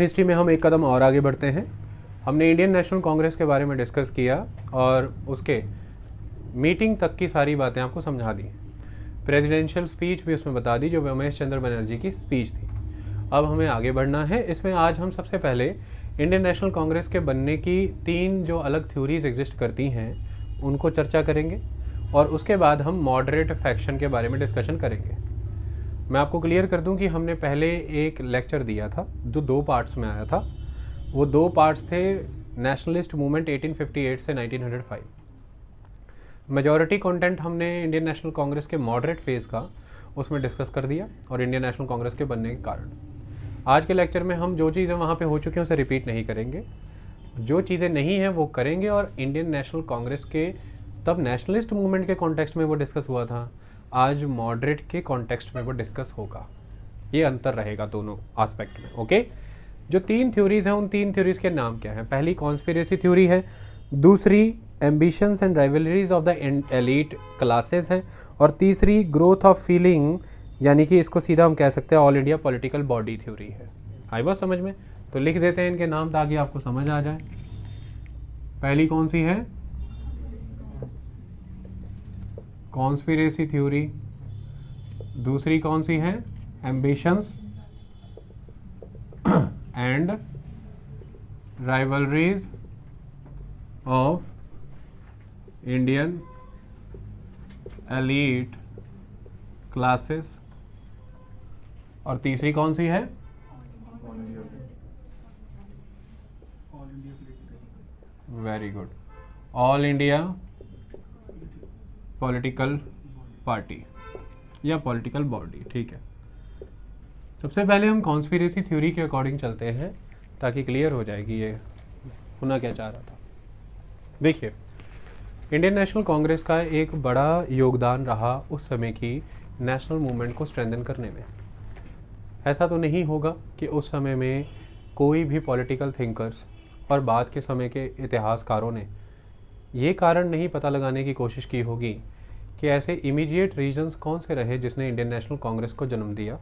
History में हम एक कदम और आगे बढ़ते हैं। हमने इंडियन नेशनल कांग्रेस के बारे में डिस्कस किया और उसके मीटिंग तक की सारी बातें आपको समझा दी। प्रेसिडेंशियल स्पीच भी उसमें बता दी जो उमेश चंद्र बनर्जी की स्पीच थी। अब हमें आगे बढ़ना है। इसमें आज हम सबसे पहले इंडियन नेशनल कांग्रेस के बनने की 3 जो अलग थ्योरीज एग्जिस्ट करती हैं उनको चर्चा करेंगे और उसके बाद हम मॉडरेट फैक्शन के बारे में डिस्कशन करेंगे। मैं आपको क्लियर कर दूं कि हमने पहले एक लेक्चर दिया था जो 2 पार्ट्स में आया था। वो 2 पार्ट्स थे नेशनलिस्ट मूवमेंट 1858 से 1905। मेजॉरिटी कंटेंट हमने इंडियन नेशनल कांग्रेस के मॉडरेट फेज का उसमें डिस्कस कर दिया और इंडियन नेशनल कांग्रेस के बनने के कारण। आज के लेक्चर में हम जो चीज़ें वहाँ पे हो चुकी हैं उसे रिपीट नहीं करेंगे, जो चीज़ें नहीं हैं वो करेंगे और इंडियन नेशनल कांग्रेस के तब नेशनलिस्ट मूवमेंट के कॉन्टेक्स्ट में वो डिस्कस हुआ था, आज मॉडरेट के कॉन्टेक्स्ट में वो डिस्कस होगा। ये अंतर रहेगा दोनों एस्पेक्ट में। ओके, जो 3 थ्योरीज हैं उन 3 थ्योरीज के नाम क्या हैं? पहली कॉन्स्पिरेसी थ्योरी है, दूसरी ambitions and rivalries of the elite classes है और तीसरी ग्रोथ ऑफ फीलिंग, यानी कि इसको सीधा हम कह सकते हैं all India political body theory है। आई बात समझ में? तो लिख देते हैं इनके नाम ताकि आपको समझ आ जाए। पहली कौन सी है? Conspiracy theory. दूसरी कौन सी है? Ambitions and rivalries of Indian elite classes. और तीसरी कौन सी है? Very good, all India political party या पॉलिटिकल बॉडी। ठीक है, सबसे पहले हम कॉन्स्पिरेसी थ्योरी के अकॉर्डिंग चलते हैं ताकि क्लियर हो जाए कि ये होना क्या चाह रहा था। देखिए, इंडियन नेशनल कांग्रेस का एक बड़ा योगदान रहा उस समय की नेशनल मूवमेंट को स्ट्रेंथन करने में। ऐसा तो नहीं होगा कि उस समय में कोई भी पॉलिटिकल थिंकर्स और बाद के समय के इतिहासकारों ने ये कारण नहीं पता लगाने की कोशिश की होगी कि ऐसे इमीडिएट रीजन्स कौन से रहे जिसने इंडियन नेशनल कांग्रेस को जन्म दिया।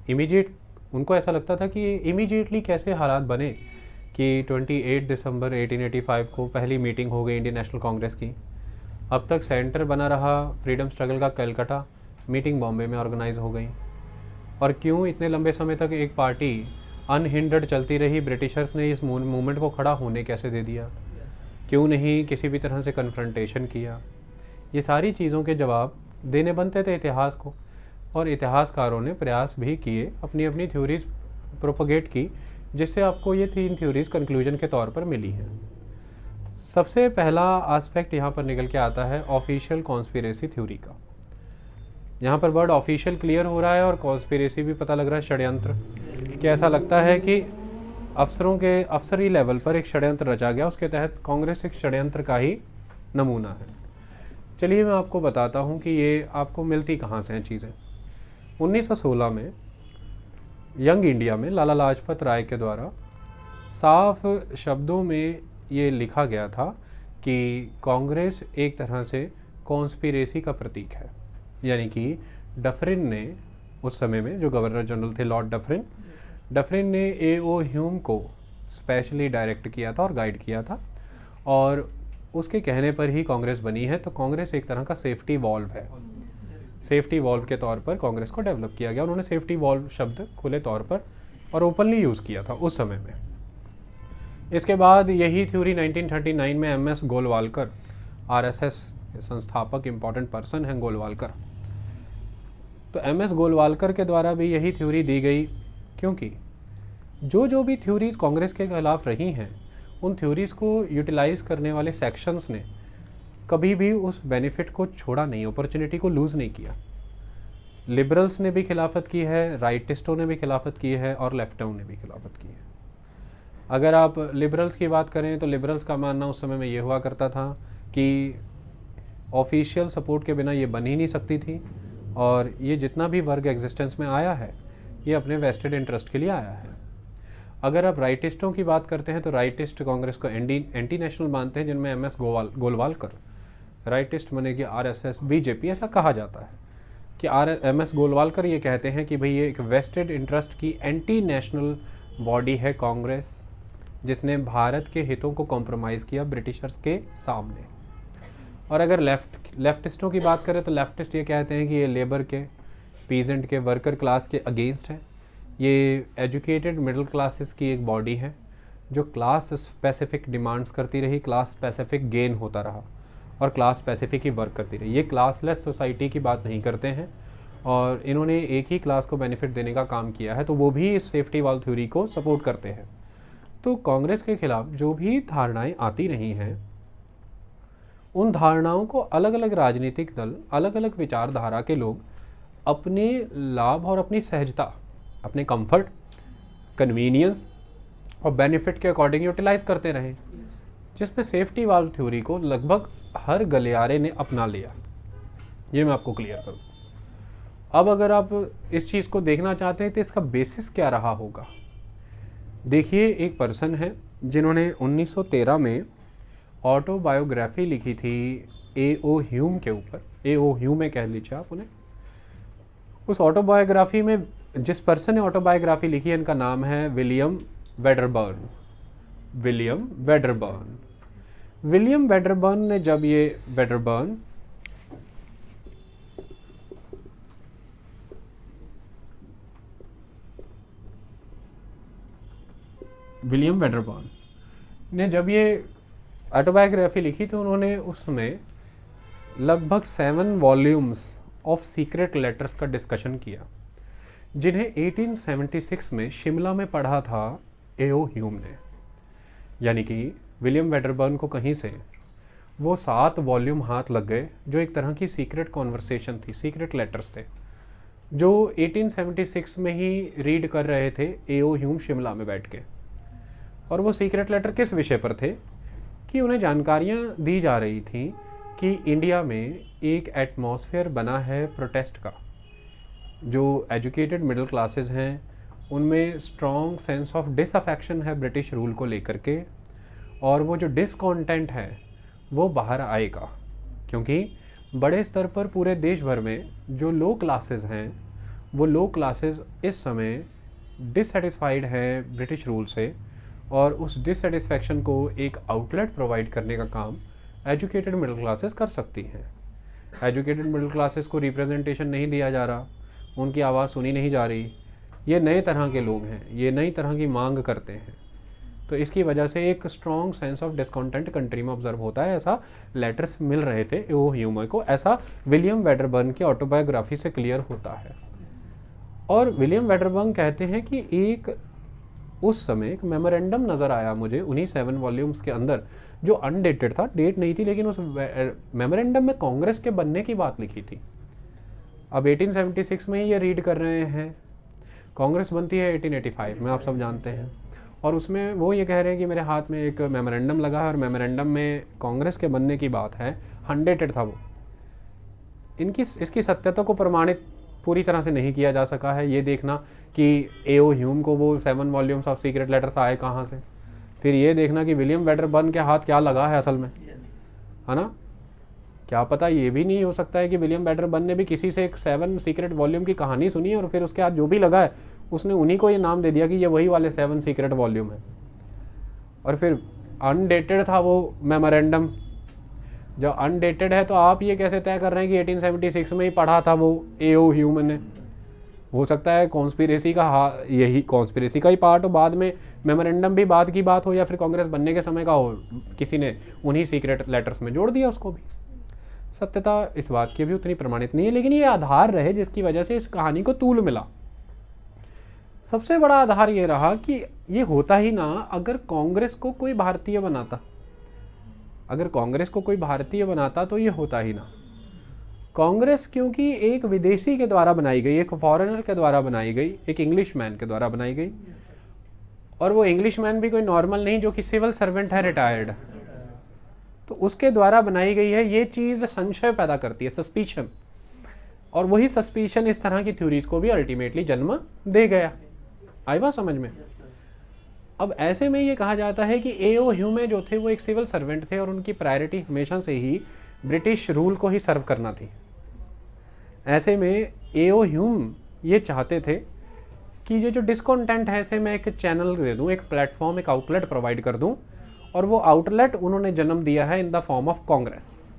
इमीडिएट उनको ऐसा लगता था कि इमीडिएटली कैसे हालात बने कि 28 दिसंबर 1885 को पहली मीटिंग हो गई इंडियन नेशनल कांग्रेस की। अब तक सेंटर बना रहा फ्रीडम स्ट्रगल का कलकत्ता, मीटिंग बॉम्बे में ऑर्गेनाइज हो गई। और क्यों इतने लंबे समय तक एक पार्टी अनहिंडर्ड चलती रही? ब्रिटिशर्स ने इस मूवमेंट को खड़ा होने कैसे दे दिया? क्यों नहीं किसी भी तरह से कन्फ्रंटेशन किया? ये सारी चीज़ों के जवाब देने बनते थे इतिहास को, और इतिहासकारों ने प्रयास भी किए, अपनी अपनी थ्योरीज प्रोपोगेट की, जिससे आपको ये 3 थ्योरीज कंक्लूजन के तौर पर मिली हैं। सबसे पहला एस्पेक्ट यहाँ पर निकल के आता है ऑफिशियल कॉन्स्पिरेसी थ्योरी का। यहाँ पर वर्ड ऑफिशियल क्लियर हो रहा है और कॉन्स्पिरेसी भी पता लग रहा है, षड्यंत्र। कि ऐसा लगता है कि अफसरों के अफसरी लेवल पर एक षड्यंत्र रचा गया, उसके तहत कांग्रेस एक षड्यंत्र का ही नमूना है। चलिए मैं आपको बताता हूँ कि ये आपको मिलती कहाँ से हैं चीज़ें। 1916 में यंग इंडिया में लाला लाजपत राय के द्वारा साफ शब्दों में ये लिखा गया था कि कांग्रेस एक तरह से कॉन्स्पिरेसी का प्रतीक है। यानी कि डफरिन ने उस समय में, जो गवर्नर जनरल थे लॉर्ड डफरिन ने A.O. ह्यूम को स्पेशली डायरेक्ट किया था और गाइड किया था, और उसके कहने पर ही कांग्रेस बनी है। तो कांग्रेस एक तरह का सेफ्टी वॉल्व है। सेफ्टी वॉल्व के तौर पर कांग्रेस को डेवलप किया गया। उन्होंने सेफ्टी वॉल्व शब्द खुले तौर पर और ओपनली यूज़ किया था उस समय में। इसके बाद यही थ्योरी 1939 में M.S. गोलवालकर, RSS संस्थापक इम्पॉर्टेंट पर्सन हैं गोलवालकर, तो M.S. गोलवालकर के द्वारा भी यही थ्योरी दी गई। क्योंकि जो भी थ्योरीज कांग्रेस के खिलाफ रही हैं, उन थ्योरीज़ को यूटिलाइज़ करने वाले सेक्शंस ने कभी भी उस बेनिफिट को छोड़ा नहीं, अपॉर्चुनिटी को लूज़ नहीं किया। लिबरल्स ने भी खिलाफत की है, राइटिस्टों ने भी खिलाफत की है और लेफ्टों ने भी खिलाफत की है। अगर आप लिबरल्स की बात करें तो लिबरल्स का मानना उस समय में ये हुआ करता था कि ऑफिशियल सपोर्ट के बिना ये बन ही नहीं सकती थी, और ये जितना भी वर्ग एग्जिस्टेंस में आया है ये अपने वेस्टेड इंटरेस्ट के लिए आया है। अगर आप राइटिस्टों की बात करते हैं तो राइटिस्ट कांग्रेस को एंटी नेशनल मानते हैं, जिनमें M.S. गोलवालकर, राइटिस्ट माने कि RSS BJP, ऐसा कहा जाता है कि M.S. गोलवालकर ये कहते हैं कि भाई ये एक वेस्टेड इंटरेस्ट की एंटी नेशनल बॉडी है कांग्रेस, जिसने भारत के हितों को कॉम्प्रोमाइज़ किया ब्रिटिशर्स के सामने। और अगर लेफ्टिस्टों की बात करें तो लेफ्टिस्ट ये कहते हैं कि ये लेबर के, पीजेंट के, वर्कर क्लास के अगेंस्ट है। ये एजुकेटेड मिडिल क्लासेस की एक बॉडी है जो क्लास स्पेसिफिक डिमांड्स करती रही, क्लास स्पेसिफिक गेन होता रहा और क्लास स्पेसिफिक ही वर्क करती रही। ये क्लासलेस सोसाइटी की बात नहीं करते हैं और इन्होंने एक ही क्लास को बेनिफिट देने का काम किया है, तो वो भी इस सेफ्टी वाल थ्योरी को सपोर्ट करते हैं। तो कांग्रेस के खिलाफ जो भी धारणाएं आती रही हैं, उन धारणाओं को अलग अलग राजनीतिक दल, अलग अलग विचारधारा के लोग अपने लाभ और अपनी सहजता, अपने कंफर्ट, कन्वीनियंस और बेनिफिट के अकॉर्डिंग यूटिलाइज करते रहे, जिसमें सेफ्टी वाल्व थ्योरी को लगभग हर गलियारे ने अपना लिया। ये मैं आपको क्लियर करूँ। अब अगर आप इस चीज़ को देखना चाहते हैं तो इसका बेसिस क्या रहा होगा। देखिए, एक पर्सन है जिन्होंने 1913 में ऑटोबायोग्राफी लिखी थी A.O. ह्यूम के ऊपर। A.O. ह्यूम कह लीजिए आप उन्हें। उस ऑटोबायोग्राफी में जिस पर्सन ने ऑटोबायोग्राफी लिखी है, इनका नाम है William Wedderburn. William Wedderburn. William Wedderburn ने जब ये विलियम वेडरबर्न ने जब ये ऑटोबायोग्राफी लिखी तो उन्होंने उसमें लगभग 7 वॉल्यूम्स ऑफ सीक्रेट लेटर्स का डिस्कशन किया, जिन्हें 1876 में शिमला में पढ़ा था A.O. ह्यूम ने। यानी कि विलियम वेडरबर्न को कहीं से वो 7 वॉल्यूम हाथ लग गए, जो एक तरह की सीक्रेट कॉन्वर्सेशन थी, सीक्रेट लेटर्स थे, जो 1876 में ही रीड कर रहे थे A.O. ह्यूम शिमला में बैठ के। और वो सीक्रेट लेटर किस विषय पर थे कि उन्हें जानकारियाँ दी जा रही थी कि इंडिया में एक एटमॉस्फेयर बना है प्रोटेस्ट का। जो एजुकेटेड मिडिल क्लासेस हैं उनमें स्ट्रॉन्ग सेंस ऑफ डिसअफेक्शन है ब्रिटिश रूल को लेकर के, और वो जो डिसकॉन्टेंट है वो बाहर आएगा, क्योंकि बड़े स्तर पर पूरे देश भर में जो लो क्लासेस हैं, वो लो क्लासेस इस समय डिससेटिस्फाइड हैं ब्रिटिश रूल से, और उस डिससेटिस्फैक्शन को एक आउटलेट प्रोवाइड करने का काम एजुकेटेड मिडिल क्लासेस कर सकती हैं। एजुकेटेड मिडिल क्लासेस को रिप्रेजेंटेशन नहीं दिया जा रहा, उनकी आवाज़ सुनी नहीं जा रही। ये नए तरह के लोग हैं, ये नई तरह की मांग करते हैं, तो इसकी वजह से एक स्ट्रॉन्ग सेंस ऑफ डिस्कॉन्टेंट कंट्री में ऑब्जर्व होता है। ऐसा लेटर्स मिल रहे थे A.O. ह्यूम को, ऐसा विलियम वेडरबर्न की ऑटोबायोग्राफी से क्लियर होता है। और विलियम वेडरबर्न कहते हैं कि एक उस समय एक मेमोरेंडम नज़र आया मुझे उन्हीं 7 वॉल्यूम्स के अंदर, जो अनडेटेड था, डेट नहीं थी, लेकिन उस मेमोरेंडम में कांग्रेस के बनने की बात लिखी थी। अब 1876 में ही ये रीड कर रहे हैं, कांग्रेस बनती है 1885 में, आप सब जानते हैं। और उसमें वो ये कह रहे हैं कि मेरे हाथ में एक मेमोरेंडम लगा है और मेमोरेंडम में कांग्रेस के बनने की बात है, अनडेटेड था वो। इसकी सत्यता को प्रमाणित पूरी तरह से नहीं किया जा सका है। ये देखना कि A.O. ह्यूम को वो 7 वॉल्यूम्स ऑफ सीक्रेट लेटर्स आए कहाँ से, फिर ये देखना कि विलियम वेडरबर्न के हाथ क्या लगा है असल में, है ना। क्या पता ये भी नहीं हो सकता है कि विलियम वेडरबर्न ने भी किसी से एक 7 सीक्रेट वॉल्यूम की कहानी सुनी है और फिर उसके हाथ जो भी लगा है उसने उन्हीं को ये नाम दे दिया कि ये वही वाले 7 सीक्रेट वॉल्यूम है। और फिर अनडेटेड था वो मेमोरेंडम। जो अनडेटेड है तो आप ये कैसे तय कर रहे हैं कि 1876 में ही पढ़ा था वो A.O. ह्यूम ने। हो सकता है कॉन्स्पिरेसी का यही कॉन्स्पिरेसी का ही पार्ट हो, बाद में मेमोरेंडम भी बाद की बात हो, या फिर कांग्रेस बनने के समय का हो, किसी ने उन्हीं सीक्रेट लेटर्स में जोड़ दिया उसको भी। सत्यता इस बात की भी उतनी प्रमाणित नहीं है, लेकिन ये आधार रहे जिसकी वजह से इस कहानी को तूल मिला। सबसे बड़ा आधार ये रहा कि ये होता ही ना अगर कांग्रेस को कोई भारतीय बनाता, अगर कांग्रेस को कोई भारतीय बनाता तो ये होता ही ना। कांग्रेस क्योंकि एक विदेशी के द्वारा बनाई गई, एक फॉरेनर के द्वारा बनाई गई, एक इंग्लिश मैन के द्वारा बनाई गई, और वो इंग्लिश मैन भी कोई नॉर्मल नहीं जो कि सिविल सर्वेंट है, रिटायर्ड, तो उसके द्वारा बनाई गई है। ये चीज़ संशय पैदा करती है, सस्पिशन, और वही सस्पिशन इस तरह की थ्योरीज को भी अल्टीमेटली जन्म दे गया। आई बात समझ में। अब ऐसे में ये कहा जाता है कि A.O. ह्यूम जो थे वो एक सिविल सर्वेंट थे और उनकी प्रायोरिटी हमेशा से ही ब्रिटिश रूल को ही सर्व करना थी। ऐसे में A.O. ह्यूम ये चाहते थे कि ये जो डिस्कॉन्टेंट है इसे मैं एक चैनल दे दूँ, एक प्लेटफॉर्म, एक आउटलेट प्रोवाइड कर दूँ, और वो आउटलेट उन्होंने जन्म दिया है in the form of Congress.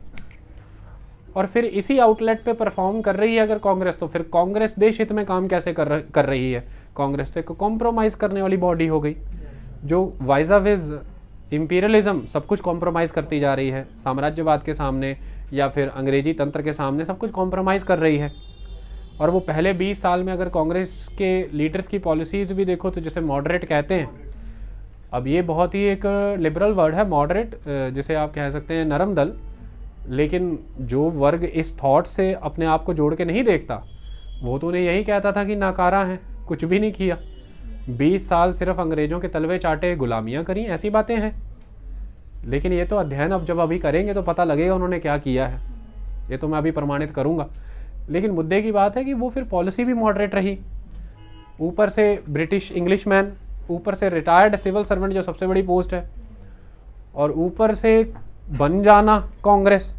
और फिर इसी आउटलेट पे परफॉर्म कर रही है अगर कांग्रेस, तो फिर कांग्रेस देश हित में काम कैसे कर रही है? कांग्रेस तो एक कॉम्प्रोमाइज़ करने वाली बॉडी हो गई, जो वाइजाविज इम्पीरियलिज्म सब कुछ कॉम्प्रोमाइज़ करती जा रही है, साम्राज्यवाद के सामने या फिर अंग्रेजी तंत्र के सामने सब कुछ कॉम्प्रोमाइज़ कर रही है। और वो पहले 20 साल में अगर कांग्रेस के लीडर्स की पॉलिसीज़ भी देखो तो जैसे मॉडरेट कहते हैं, अब ये बहुत ही एक लिबरल वर्ड है मॉडरेट, जिसे आप कह सकते हैं नरम दल, लेकिन जो वर्ग इस थॉट से अपने आप को जोड़ के नहीं देखता वो तो उन्हें यही कहता था कि नाकारा हैं, कुछ भी नहीं किया, 20 साल सिर्फ अंग्रेज़ों के तलवे चाटे, गुलामियाँ करी, ऐसी बातें हैं। लेकिन ये तो अध्ययन अब जब अभी करेंगे तो पता लगेगा उन्होंने क्या किया है, ये तो मैं अभी प्रमाणित करूँगा। लेकिन मुद्दे की बात है कि वो फिर पॉलिसी भी मॉडरेट रही, ऊपर से ब्रिटिश इंग्लिशमैन, ऊपर से रिटायर्ड सिविल सर्वेंट जो सबसे बड़ी पोस्ट है, और ऊपर से बन जाना कांग्रेस।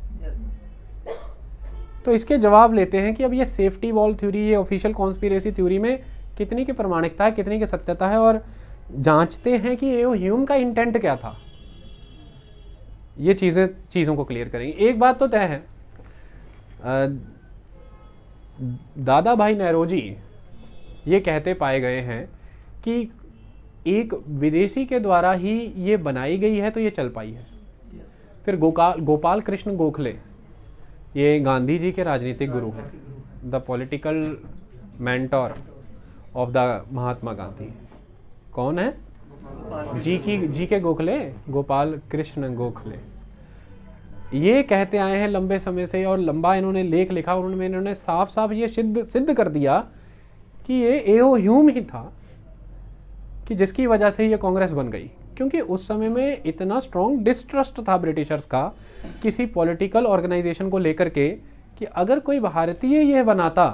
तो इसके जवाब लेते हैं कि अब ये सेफ्टी वॉल थ्योरी, ये ऑफिशियल कॉन्स्पिरेसी थ्योरी में कितनी की प्रमाणिकता है, कितनी की सत्यता है, और जांचते हैं कि एओ ह्यूम का इंटेंट क्या था। ये चीज़ों को क्लियर करेंगे। एक बात तो तय है, दादा भाई नेरोजी ये कहते पाए गए हैं कि एक विदेशी के द्वारा ही ये बनाई गई है तो ये चल पाई है। फिर गोपाल कृष्ण गोखले, ये गांधी जी के राजनीतिक गुरु हैं, the political mentor of the Mahatma Gandhi. कौन है? जी के गोखले, गोपाल कृष्ण गोखले। ये कहते आए हैं लंबे समय से, और लंबा इन्होंने लेख लिखा, इन्होंने साफ साफ ये सिद्ध कर दिया कि ये एओ ह्यूम ही था कि जिसकी वजह से ये कांग्रेस बन गई। क्योंकि उस समय में इतना स्ट्रॉन्ग डिस्ट्रस्ट था ब्रिटिशर्स का किसी पॉलिटिकल ऑर्गेनाइजेशन को लेकर के कि अगर कोई भारतीय ये बनाता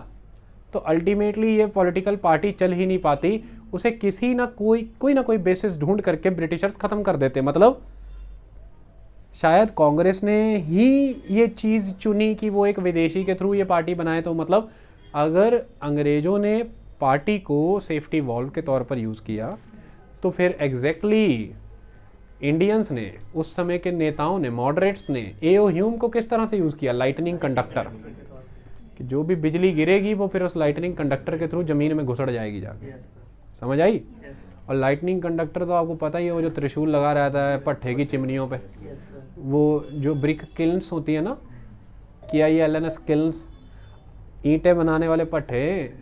तो अल्टीमेटली ये पॉलिटिकल पार्टी चल ही नहीं पाती, उसे किसी ना कोई बेसिस ढूंढ करके ब्रिटिशर्स ख़त्म कर देते। मतलब शायद कांग्रेस ने ही ये चीज़ चुनी कि वो एक विदेशी के थ्रू ये पार्टी बनाए, तो मतलब अगर अंग्रेज़ों ने पार्टी को सेफ्टी वॉल्व के तौर पर यूज़ किया तो फिर एग्जैक्टली इंडियंस ने, उस समय के नेताओं ने, मॉडरेट्स ने एओ ह्यूम को किस तरह से यूज़ किया? लाइटनिंग कंडक्टर, कि जो भी बिजली गिरेगी वो फिर उस लाइटनिंग कंडक्टर के थ्रू ज़मीन में घुसड़ जाएगी जाके। समझ आई? और लाइटनिंग कंडक्टर तो आपको पता ही है, वो जो त्रिशूल लगा रहता है पट्टे की चिमनियों पे, वो जो ब्रिक किल्न्स होती है ना, KILNS किल्न्स, ईंटें बनाने वाले पट्टे,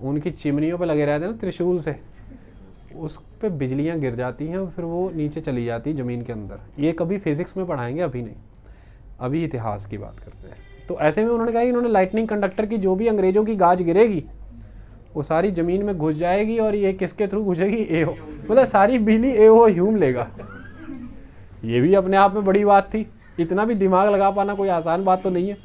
उनकी चिमनियों पे लगे रहते हैं ना त्रिशूल से, उस पे बिजलियाँ गिर जाती हैं और फिर वो नीचे चली जाती ज़मीन के अंदर। ये कभी फिज़िक्स में पढ़ाएंगे, अभी नहीं, अभी इतिहास की बात करते हैं। तो ऐसे में उन्होंने कहा कि उन्होंने लाइटनिंग कंडक्टर की जो भी अंग्रेज़ों की गाज गिरेगी वो सारी ज़मीन में घुस जाएगी, और ये किसके थ्रू घुसेगी? एओ, मतलब सारी बिजली एओ ह्यूम लेगा। ये भी अपने आप में बड़ी बात थी, इतना भी दिमाग लगा पाना कोई आसान बात तो नहीं है।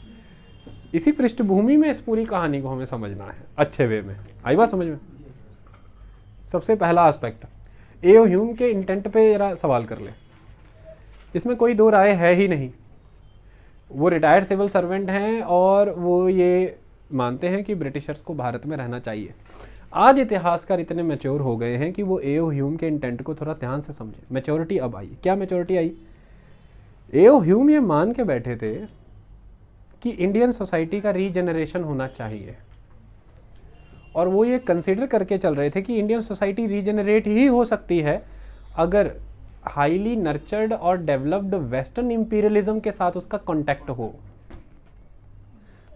इसी पृष्ठभूमि में इस पूरी कहानी को हमें समझना है अच्छे वे में। आई बात समझ में? सबसे पहला एस्पेक्ट, एओ ह्यूम के इंटेंट पे जरा सवाल कर ले। इसमें कोई दो राय है ही नहीं। वो रिटायर्ड सिविल सर्वेंट हैं और वो ये मानते हैं कि ब्रिटिशर्स को भारत में रहना चाहिए। आज इतिहासकार इतने मैच्योर हो गए हैं कि वो एओ ह्यूम के इंटेंट को थोड़ा ध्यान से समझे। मैच्योरिटी अब आई। क्या मैच्योरिटी आई? एओ ह्यूम ये मान के बैठे थे कि इंडियन सोसाइटी का रीजनरेशन होना चाहिए, और वो ये कंसिडर करके चल रहे थे कि इंडियन सोसाइटी रीजनरेट ही हो सकती है अगर हाईली नर्चर्ड और डेवलप्ड वेस्टर्न इंपीरियलिज्म के साथ उसका कॉन्टैक्ट हो।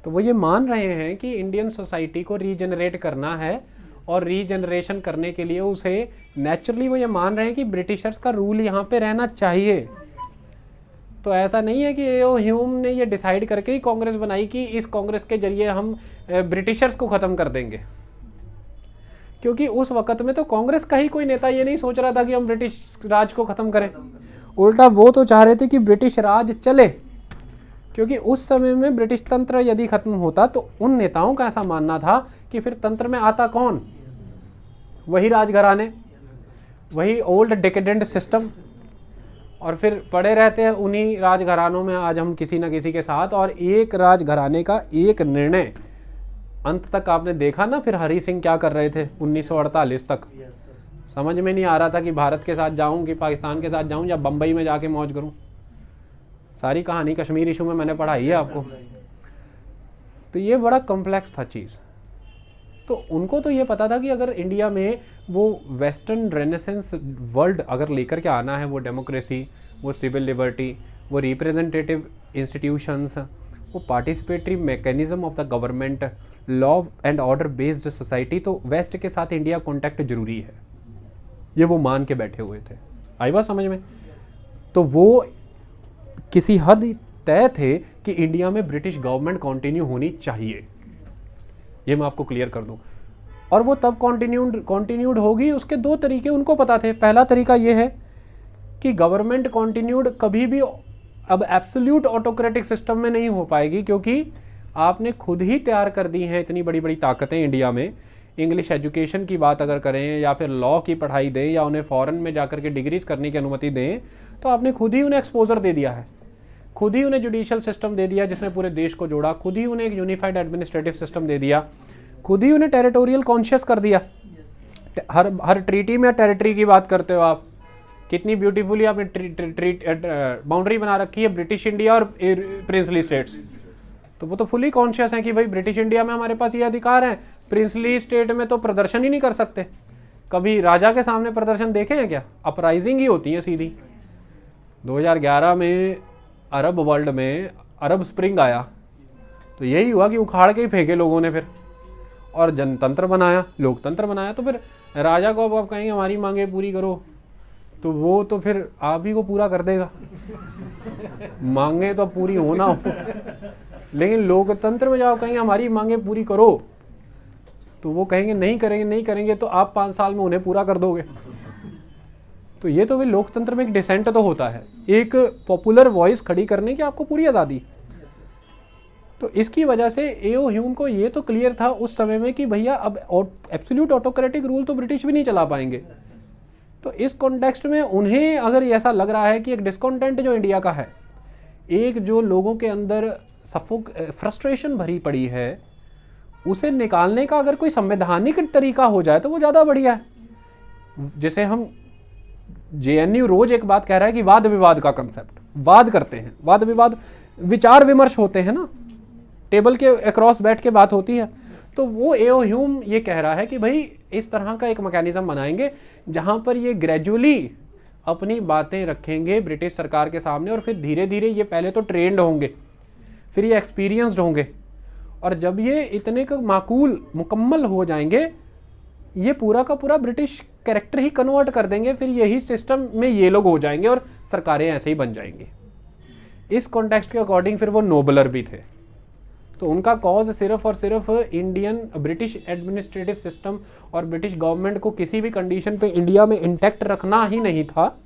तो वो ये मान रहे हैं कि इंडियन सोसाइटी को रीजनरेट करना है, और रीजनरेशन करने के लिए उसे नेचुरली वो ये मान रहे हैं कि ब्रिटिशर्स का रूल यहाँ पे रहना चाहिए। तो ऐसा नहीं है कि एओ ह्यूम ने ये डिसाइड करके ही कांग्रेस बनाई कि इस कांग्रेस के जरिए हम ब्रिटिशर्स को ख़त्म कर देंगे, क्योंकि उस वक़्त में तो कांग्रेस का ही कोई नेता ये नहीं सोच रहा था कि हम ब्रिटिश राज को ख़त्म करें। उल्टा वो तो चाह रहे थे कि ब्रिटिश राज चले, क्योंकि उस समय में ब्रिटिश तंत्र यदि ख़त्म होता तो उन नेताओं का ऐसा मानना था कि फिर तंत्र में आता कौन? वही राजघराने, वही ओल्ड डिकेडेंट सिस्टम, और फिर पड़े रहते हैं उन्हीं राजघरानों में आज हम किसी न किसी के साथ। और एक राजघराने का एक निर्णय अंत तक आपने देखा ना फिर हरी सिंह क्या कर रहे थे 1948 तक। समझ में नहीं आ रहा था कि भारत के साथ जाऊं कि पाकिस्तान के साथ जाऊं या बम्बई में जाके मौज करूं। सारी कहानी कश्मीर इशू में मैंने पढ़ाई है आपको। तो ये बड़ा कॉम्प्लेक्स था चीज़। तो उनको तो ये पता था कि अगर इंडिया में वो वेस्टर्न रेनेसेंस वर्ल्ड अगर लेकर के आना है, वो डेमोक्रेसी, वो सिविल लिबर्टी, वो रिप्रेजेंटेटिव इंस्टीट्यूशंस, वो participatory mechanism of the government, law and order based society, तो वेस्ट के साथ इंडिया कॉन्टैक्ट जरूरी है। ये वो मान के बैठे हुए थे। आई बात समझ में? तो वो किसी हद तय थे कि इंडिया में ब्रिटिश गवर्नमेंट कंटिन्यू होनी चाहिए। ये मैं आपको क्लियर कर दूं। और वो तब कंटिन्यूड होगी, उसके दो तरीके उनको पता थे। पहला तरीका ये है कि गवर्नमेंट कंटिन्यूड कभी भी अब एब्सोल्यूट ऑटोक्रेटिक सिस्टम में नहीं हो पाएगी, क्योंकि आपने खुद ही तैयार कर दी हैं इतनी बड़ी बड़ी ताकतें इंडिया में। इंग्लिश एजुकेशन की बात अगर करें या फिर लॉ की पढ़ाई दें या उन्हें फॉरेन में जाकर के डिग्रीज करने की अनुमति दें, तो आपने खुद ही उन्हें एक्सपोजर दे दिया है, खुद ही उन्हें जुडिशियल सिस्टम दे दिया जिसने पूरे देश को जोड़ा, खुद ही उन्हें एक यूनिफाइड एडमिनिस्ट्रेटिव सिस्टम दे दिया, खुद ही उन्हें टेरिटोरियल कॉन्शियस कर दिया। हर ट्रीटी में टेरिटरी की बात करते हो आप, कितनी ब्यूटीफुली आपने बाउंड्री बना रखी है ब्रिटिश इंडिया और प्रिंसली स्टेट्स। तो वो तो फुली कॉन्शियस हैं कि भाई ब्रिटिश इंडिया में हमारे पास ये अधिकार हैं, प्रिंसली स्टेट में तो प्रदर्शन ही नहीं कर सकते। कभी राजा के सामने प्रदर्शन देखे हैं क्या? अपराइजिंग ही होती है सीधी। 2011 में अरब वर्ल्ड में अरब स्प्रिंग आया, तो यही हुआ कि उखाड़ के ही फेंके लोगों ने फिर, और जनतंत्र बनाया, लोकतंत्र बनाया। तो फिर राजा को अब आप कहेंगे हमारी मांगे पूरी करो, तो वो तो फिर आप ही को पूरा कर देगा। मांगे तो पूरी होना हो, लेकिन लोकतंत्र में जाओ कहेंगे हमारी मांगे पूरी करो, तो वो कहेंगे नहीं करेंगे नहीं करेंगे, तो आप 5 साल में उन्हें पूरा कर दोगे। तो ये तो भी लोकतंत्र में एक डिसेंट तो होता है, एक पॉपुलर वॉइस खड़ी करने की आपको पूरी आज़ादी। तो इसकी वजह से एओ ह्यूम को ये तो क्लियर था उस समय में कि भैया अब एब्सोल्यूट ऑटोक्रेटिक रूल तो ब्रिटिश भी नहीं चला पाएंगे। तो इस कॉन्टेक्स्ट में उन्हें अगर ऐसा लग रहा है कि एक डिस्कॉन्टेंट जो इंडिया का है, एक जो लोगों के अंदर फ्रस्ट्रेशन भरी पड़ी है, उसे निकालने का अगर कोई संवैधानिक तरीका हो जाए तो वो ज़्यादा बढ़िया है। जैसे हम जेएनयू रोज एक बात कह रहा है कि वाद विवाद का कंसेप्ट, वाद करते हैं, वाद विवाद विचार विमर्श होते हैं ना, टेबल के अक्रॉस बैठ के बात होती है। तो वो एओ ह्यूम ये कह रहा है कि भाई इस तरह का एक मैकेनिज्म बनाएंगे जहां पर ये ग्रेजुअली अपनी बातें रखेंगे ब्रिटिश सरकार के सामने, और फिर धीरे धीरे ये पहले तो ट्रेंड होंगे, फिर ये एक्सपीरियंस्ड होंगे, और जब ये इतने का माकूल मुकम्मल हो जाएंगे, ये पूरा का पूरा ब्रिटिश कैरेक्टर ही कन्वर्ट कर देंगे, फिर यही सिस्टम में ये लोग हो जाएंगे और सरकारें ऐसे ही बन जाएंगी। इस कॉन्टेक्स्ट के अकॉर्डिंग फिर वो नोबलर भी थे। तो उनका कॉज सिर्फ और सिर्फ इंडियन ब्रिटिश एडमिनिस्ट्रेटिव सिस्टम और ब्रिटिश गवर्नमेंट को किसी भी कंडीशन पे इंडिया में इंटैक्ट रखना ही नहीं था,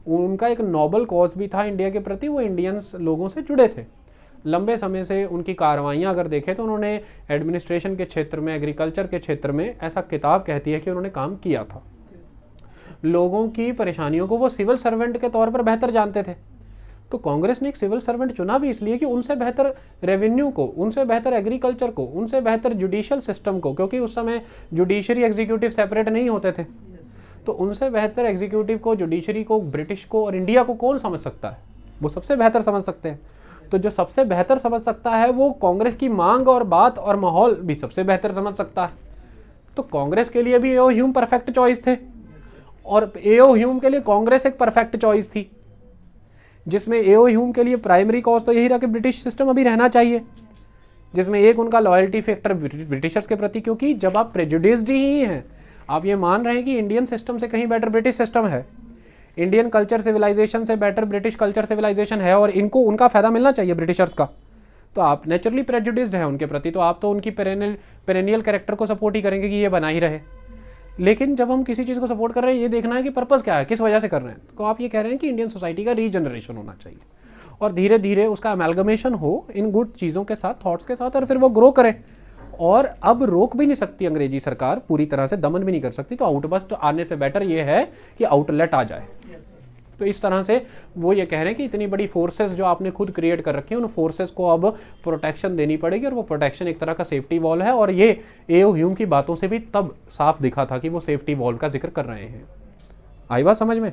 उनका एक नोबल कॉज भी था इंडिया के प्रति। वो इंडियंस लोगों से जुड़े थे लंबे समय से। उनकी कार्रवाइयाँ अगर देखें तो उन्होंने एडमिनिस्ट्रेशन के क्षेत्र में, एग्रीकल्चर के क्षेत्र में, ऐसा किताब कहती है कि उन्होंने काम किया था। लोगों की परेशानियों को वो सिविल सर्वेंट के तौर पर बेहतर जानते थे। तो कांग्रेस ने एक सिविल सर्वेंट चुना भी इसलिए कि उनसे बेहतर रेवेन्यू को, उनसे बेहतर एग्रीकल्चर को, उनसे बेहतर जुडिशियल सिस्टम को, क्योंकि उस समय जुडिशरी एग्जीक्यूटिव सेपरेट नहीं होते थे, तो उनसे बेहतर एग्जीक्यूटिव को, जुडिशरी को, ब्रिटिश को और इंडिया को कौन समझ सकता है? वो सबसे बेहतर समझ सकते हैं। तो जो सबसे बेहतर समझ सकता है वो कांग्रेस की मांग और बात और माहौल भी सबसे बेहतर समझ सकता है। तो कांग्रेस के लिए भी एओ ह्यूम परफेक्ट चॉइस थे, और एओ ह्यूम के लिए कांग्रेस एक परफेक्ट चॉइस थी, जिसमें एओ ह्यूम के लिए प्राइमरी कॉज तो यही रहा कि ब्रिटिश सिस्टम अभी रहना चाहिए, जिसमें एक उनका लॉयल्टी फैक्टर ब्रिटिशर्स के प्रति, क्योंकि जब आप प्रेजुडिस्ड ही हैं, आप ये मान रहे हैं कि इंडियन सिस्टम से कहीं बेटर ब्रिटिश सिस्टम है, इंडियन कल्चर सिविलाइजेशन से बेटर ब्रिटिश कल्चर सिविलाइजेशन है, और इनको उनका फ़ायदा मिलना चाहिए ब्रिटिशर्स का, तो आप नेचुरली प्रेजुडिस्ड हैं उनके प्रति, तो आप तो उनकी पेरेनियल कैरेक्टर को सपोर्ट ही करेंगे कि ये बना ही रहे। लेकिन जब हम किसी चीज़ को सपोर्ट कर रहे हैं, ये देखना है कि पर्पस क्या है, किस वजह से कर रहे हैं। तो आप ये कह रहे हैं कि इंडियन सोसाइटी का रीजनरेशन होना चाहिए, और धीरे धीरे उसका अमेलगमेशन हो इन गुड चीज़ों के साथ, थॉट्स के साथ, और फिर वो ग्रो करे। और अब रोक भी नहीं सकती अंग्रेजी सरकार, पूरी तरह से दमन भी नहीं कर सकती। तो आउटबस्ट आने से बेटर ये है कि आउटलेट आ जाए। तो इस तरह से वो ये कह रहे हैं कि इतनी बड़ी फोर्सेस जो आपने खुद क्रिएट कर रखी है, उन फोर्सेस को अब प्रोटेक्शन देनी पड़ेगी, और वो प्रोटेक्शन एक तरह का सेफ्टी वॉल है। और ये एओ ह्यूम की बातों से भी तब साफ दिखा था कि वो सेफ्टी वॉल का जिक्र कर रहे हैं। आई बात समझ में?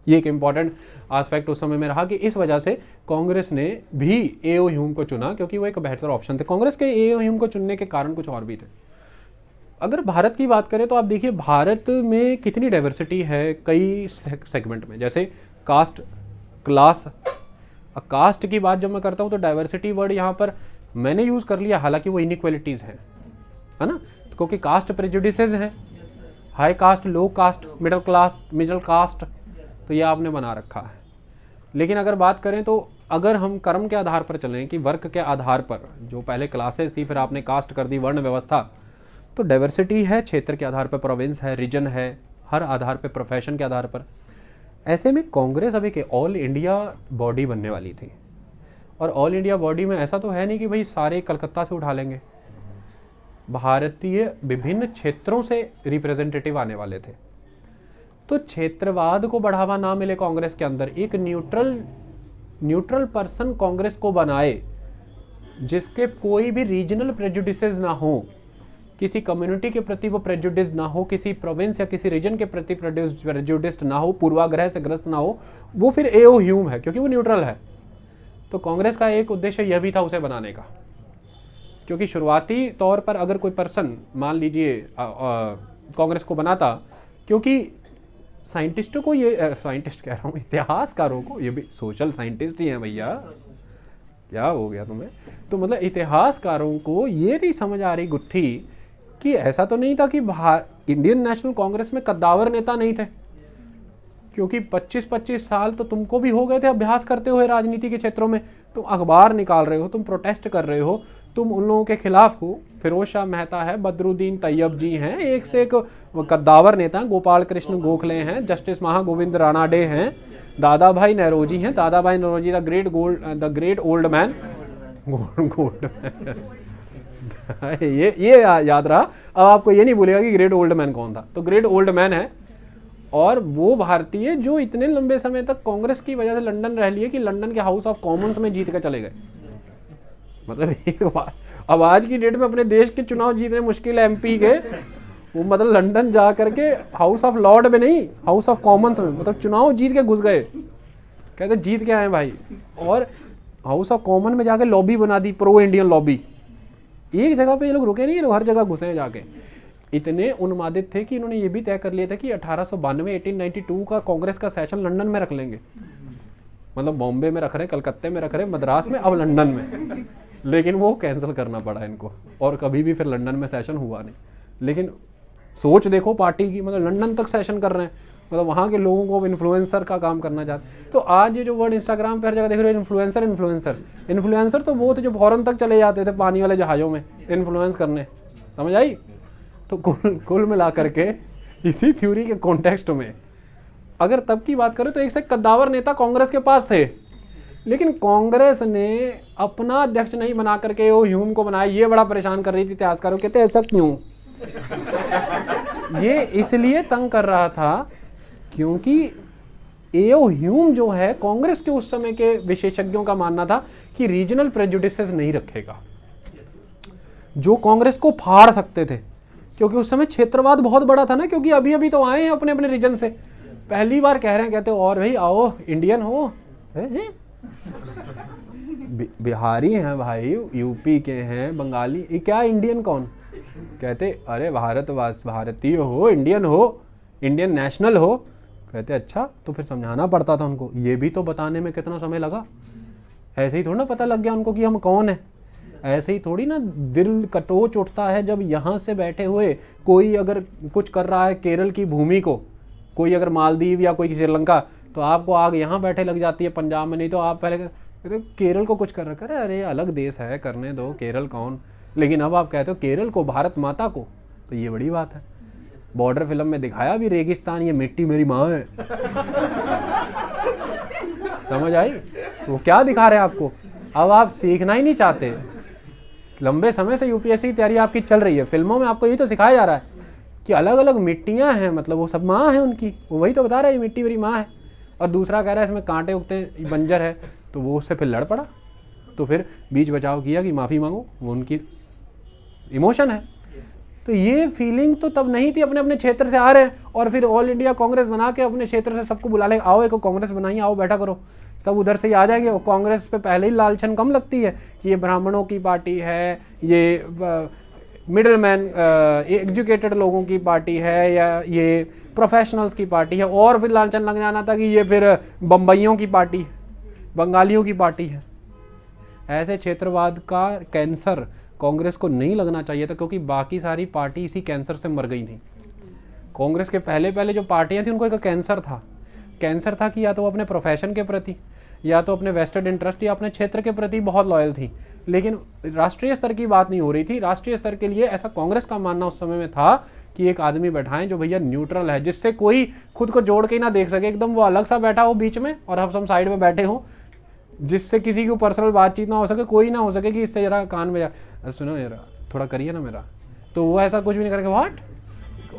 ये एक इंपॉर्टेंट एस्पेक्ट उस समय में रहा कि इस वजह से कांग्रेस ने भी एओ ह्यूम को चुना, क्योंकि वो एक बेहतर ऑप्शन थे। कांग्रेस के एओ ह्यूम को चुनने के कारण कुछ और भी थे। अगर भारत की बात करें तो आप देखिए भारत में कितनी डाइवर्सिटी है कई सेगमेंट में, जैसे कास्ट, क्लास। कास्ट की बात जब मैं करता हूँ तो डाइवर्सिटी वर्ड यहाँ पर मैंने यूज़ कर लिया, हालांकि वो इनइक्वलिटीज़ हैं, है ना, क्योंकि कास्ट प्रेजुडिसेस हैं, हाई कास्ट, लो कास्ट, मिडिल कास्ट, तो ये आपने बना रखा है। लेकिन अगर बात करें तो अगर हम कर्म के आधार पर चलें कि वर्क के आधार पर, जो पहले क्लासेस थी फिर आपने कास्ट कर दी, वर्ण व्यवस्था, तो डाइवर्सिटी है क्षेत्र के आधार पर, प्रोविंस है, रीजन है, हर आधार पर, प्रोफेशन के आधार पर। ऐसे में कांग्रेस अभी के ऑल इंडिया बॉडी बनने वाली थी, और ऑल इंडिया बॉडी में ऐसा तो है नहीं कि भाई सारे कलकत्ता से उठा लेंगे, भारतीय विभिन्न क्षेत्रों से रिप्रेजेंटेटिव आने वाले थे। तो क्षेत्रवाद को बढ़ावा ना मिले कांग्रेस के अंदर, एक न्यूट्रल पर्सन कांग्रेस को बनाए जिसके कोई भी रीजनल प्रेजुडिसेस ना हो, किसी कम्युनिटी के प्रति वो प्रेजुडिस ना हो, किसी प्रोविंस या किसी रीजन के प्रति प्रेजुडिस ना हो, पूर्वाग्रह से ग्रस्त ना हो, वो फिर एओ ह्यूम है क्योंकि वो न्यूट्रल है। तो कांग्रेस का एक उद्देश्य यह भी था उसे बनाने का, क्योंकि शुरुआती तौर पर अगर कोई पर्सन मान लीजिए कांग्रेस को बनाता, क्योंकि साइंटिस्टों को ये साइंटिस्ट कह रहा हूँ, इतिहासकारों को, ये भी सोशल साइंटिस्ट ही हैं भैया, क्या हो गया तुम्हें, तो मतलब इतिहासकारों को ये नहीं समझ आ रही गुत्थी कि ऐसा तो नहीं था कि इंडियन नेशनल कांग्रेस में कद्दावर नेता नहीं थे, क्योंकि 25-25 साल तो तुमको भी हो गए थे अभ्यास करते हुए राजनीति के क्षेत्रों में। तुम अखबार निकाल रहे हो, तुम प्रोटेस्ट कर रहे हो, तुम उन लोगों के खिलाफ हो। फिरोज शाह मेहता है, बदरुद्दीन तैयब जी हैं, एक से एक कद्दावर नेता, गोपाल कृष्ण गोखले हैं, जस्टिस महागोविंद रानाडे हैं, दादा भाई नौरोजी हैं, Dadabhai Naoroji the great old man, ये याद रहा। अब आपको ये नहीं भूलेगा कि ग्रेट ओल्ड मैन कौन था, तो ग्रेट ओल्ड मैन है। और वो भारतीय जो इतने लंबे समय तक कांग्रेस की वजह से लंदन रह लिए कि लंदन के हाउस ऑफ कॉमन्स में जीत कर चले गए। मतलब एक बार, अब आज की डेट में अपने देश के चुनाव जीतने मुश्किल है एमपी के, वो मतलब लंदन जा करके हाउस ऑफ लॉर्ड में नहीं, हाउस ऑफ कॉमन्स में मतलब चुनाव जीत के घुस गए, कहते जीत के आए भाई। और हाउस ऑफ कॉमन में जाके लॉबी बना दी, प्रो इंडियन लॉबी। एक जगह पे ये लोग रुके नहीं, ये लोग हर जगह घुसे हैं जाके। इतने उन्मादित थे कि इन्होंने ये भी तय कर लिया था कि 1892 का कांग्रेस का सेशन लंदन में रख लेंगे। मतलब बॉम्बे में रख रहे, कलकत्ते में रख रहे, मद्रास में, अब लंदन में। लेकिन वो कैंसिल करना पड़ा इनको, और कभी भी फिर लंदन में सेशन हुआ नहीं। लेकिन सोच देखो पार्टी की, मतलब लंदन तक सेशन कर रहे हैं, मतलब वहाँ के लोगों को इन्फ्लुएंसर का काम करना चाहते। तो आज ये जो वर्ड इंस्टाग्राम पे हर जगह देख रहे हो, इन्फ्लुएंसर तो वो थे जो फॉरेन तक चले जाते थे पानी वाले जहाज़ों में इन्फ्लुएंस करने, समझ आई? तो कुल मिला करके इसी थ्योरी के कॉन्टेक्स्ट में अगर तब की बात करें तो एक से कद्दावर नेता कांग्रेस के पास थे, लेकिन कांग्रेस ने अपना अध्यक्ष नहीं बना करके वो ह्यूम को बनाया। ये बड़ा परेशान कर रही थी इतिहासकारों, कहते ऐसा क्यों? ये इसलिए तंग कर रहा था क्योंकि एओ ह्यूम जो है, कांग्रेस के उस समय के विशेषज्ञों का मानना था कि रीजनल प्रेजुडिसेस नहीं रखेगा, जो कांग्रेस को फाड़ सकते थे, क्योंकि उस समय क्षेत्रवाद बहुत बड़ा था ना, क्योंकि अभी अभी तो आए हैं अपने अपने रीजन से, पहली बार कह रहे हैं, कहते और भाई आओ इंडियन हो, बिहारी हैं भाई, यूपी के हैं, बंगाली, ये क्या इंडियन कौन? कहते अरे भारतीय हो, इंडियन नेशनल हो। कहते अच्छा, तो फिर समझाना पड़ता था उनको। ये भी तो बताने में कितना समय लगा, ऐसे ही थोड़ा ना पता लग गया उनको कि हम कौन है। ऐसे ही थोड़ी ना दिल कटोच उठता है जब यहाँ से बैठे हुए कोई अगर कुछ कर रहा है केरल की भूमि को, कोई अगर मालदीव या कोई श्रीलंका, तो आपको आग यहाँ बैठे लग जाती है पंजाब में, नहीं तो आप पहले कहते केरल को कुछ कर रखा है, अरे अलग देश है, करने दो, केरल कौन। लेकिन अब आप कहते हो केरल को, भारत माता को, तो ये बड़ी बात है। बॉर्डर फिल्म में दिखाया भी रेगिस्तान, ये मिट्टी मेरी माँ है। समझ आई? वो क्या दिखा रहे हैं आपको, अब आप सीखना ही नहीं चाहते। लंबे समय से यूपीएससी की तैयारी आपकी चल रही है, फिल्मों में आपको यही तो सिखाया जा रहा है कि अलग अलग मिट्टियाँ हैं, मतलब वो सब माँ है उनकी, वो वही तो बता रहा है ये मिट्टी मेरी माँ है। और दूसरा कह रहा है इसमें कांटे उगते हैं, बंजर है, तो वो उससे फिर लड़ पड़ा, तो फिर बीच बचाव किया कि माफ़ी मांगो, वो उनकी इमोशन है। तो ये फीलिंग तो तब नहीं थी, अपने अपने क्षेत्र से आ रहे हैं और फिर ऑल इंडिया कांग्रेस बना के अपने क्षेत्र से सबको बुला ले, आओ एक कांग्रेस बनाइए, आओ बैठा करो, सब उधर से ही आ जाएंगे। और कांग्रेस पे पहले ही लालछन कम लगती है कि ये ब्राह्मणों की पार्टी है, ये मिडिल मैन एजुकेटेड लोगों की पार्टी है, या ये प्रोफेशनल्स की पार्टी है, और फिर लालचन लग जाना था कि ये फिर बम्बइयों की पार्टी है, बंगालियों की पार्टी है। ऐसे क्षेत्रवाद का कैंसर कांग्रेस को नहीं लगना चाहिए था, क्योंकि बाकी सारी पार्टी इसी कैंसर से मर गई थी। कांग्रेस के पहले पहले जो पार्टियां थी उनको एक कैंसर था कि या तो वो अपने प्रोफेशन के प्रति, या तो अपने वेस्टेड इंटरेस्ट, या अपने क्षेत्र के प्रति बहुत लॉयल थी, लेकिन राष्ट्रीय स्तर की बात नहीं हो रही थी। राष्ट्रीय स्तर के लिए ऐसा कांग्रेस का मानना उस समय में था कि एक आदमी बैठाएं जो भैया न्यूट्रल है, जिससे कोई खुद को जोड़ के ना देख सके, एकदम वो अलग सा बैठा हो बीच में और हम साइड में बैठे हों, जिससे किसी को पर्सनल बातचीत ना हो सके, कोई ना हो सके कि इससे जरा कान में जा, सुनो यार थोड़ा करिए ना मेरा, तो वो ऐसा कुछ भी नहीं करेंगे,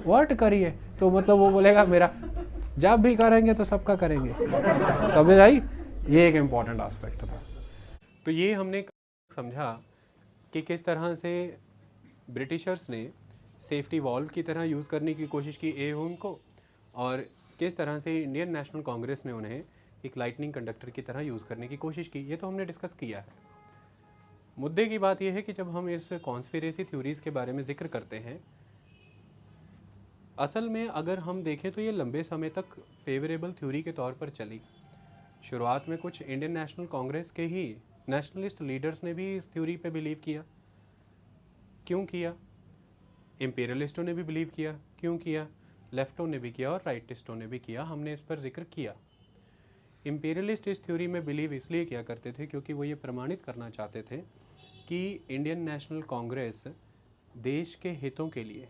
व्हाट करिए, तो मतलब वो बोलेगा मेरा, जब भी करेंगे तो सबका करेंगे, समझ आई। ये एक इम्पॉर्टेंट एस्पेक्ट था। तो ये हमने समझा कि किस तरह से ब्रिटिशर्स ने सेफ्टी वॉल्व की तरह यूज़ करने की कोशिश की एहोम को, और किस तरह से इंडियन नेशनल कांग्रेस ने उन्हें एक लाइटनिंग कंडक्टर की तरह यूज़ करने की कोशिश की। ये तो हमने डिस्कस किया है। मुद्दे की बात यह है कि जब हम इस कॉन्स्पिरेसी थ्योरीज़ के बारे में जिक्र करते हैं, असल में अगर हम देखें तो ये लंबे समय तक फेवरेबल थ्योरी के तौर पर चली। शुरुआत में कुछ इंडियन नेशनल कांग्रेस के ही नेशनलिस्ट लीडर्स ने भी इस थ्योरी पे बिलीव किया। क्यों किया? इम्पीरियलिस्टों ने भी बिलीव किया। क्यों किया? लेफ्टों ने भी किया और राइटिस्टों ने भी किया। हमने इस पर जिक्र किया। इम्पीरियलिस्ट इस थ्योरी में बिलीव इसलिए किया करते थे क्योंकि वो ये प्रमाणित करना चाहते थे कि इंडियन नेशनल कांग्रेस देश के हितों के लिए,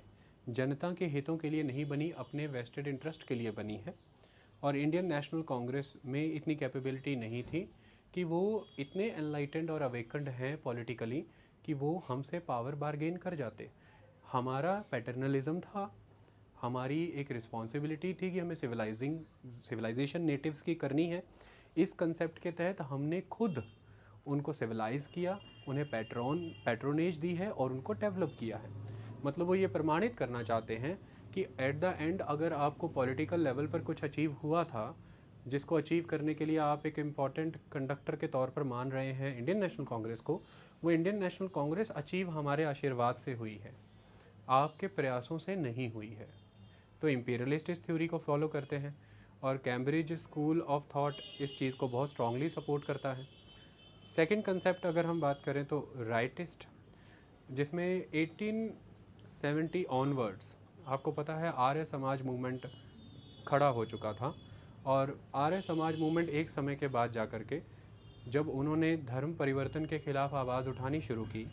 जनता के हितों के लिए नहीं बनी, अपने वेस्टेड इंटरेस्ट के लिए बनी है। और इंडियन नेशनल कांग्रेस में इतनी कैपेबिलिटी नहीं थी कि वो इतने एनलाइटेंड और अवेकन्ड हैं पॉलिटिकली कि वो हमसे पावर बारगेन कर जाते। हमारा पैटर्नलिज्म था, हमारी एक रिस्पॉन्सिबिलिटी थी कि हमें सिविलाइजेशन नेटिव्स की करनी है। इस कंसेप्ट के तहत हमने खुद उनको सिविलाइज किया, उन्हें पैट्रोनेज दी है और उनको डेवलप किया है। मतलब वो ये प्रमाणित करना चाहते हैं कि एट द एंड अगर आपको पॉलिटिकल लेवल पर कुछ अचीव हुआ था, जिसको अचीव करने के लिए आप एक इम्पॉर्टेंट कंडक्टर के तौर पर मान रहे हैं इंडियन नेशनल कांग्रेस को, वो इंडियन नेशनल कांग्रेस अचीव हमारे आशीर्वाद से हुई है, आपके प्रयासों से नहीं हुई है। तो इम्पीरियलिस्ट इस थ्योरी को फॉलो करते हैं और कैम्ब्रिज स्कूल ऑफ थॉट इस चीज़ को बहुत स्ट्रांगली सपोर्ट करता है। सेकंड कंसेप्ट अगर हम बात करें तो राइटिस्ट, जिसमें 1870 ऑनवर्ड्स आपको पता है आर्य समाज मूवमेंट खड़ा हो चुका था। और आर्य समाज मूवमेंट एक समय के बाद जा कर के जब उन्होंने धर्म परिवर्तन के खिलाफ आवाज़ उठानी शुरू की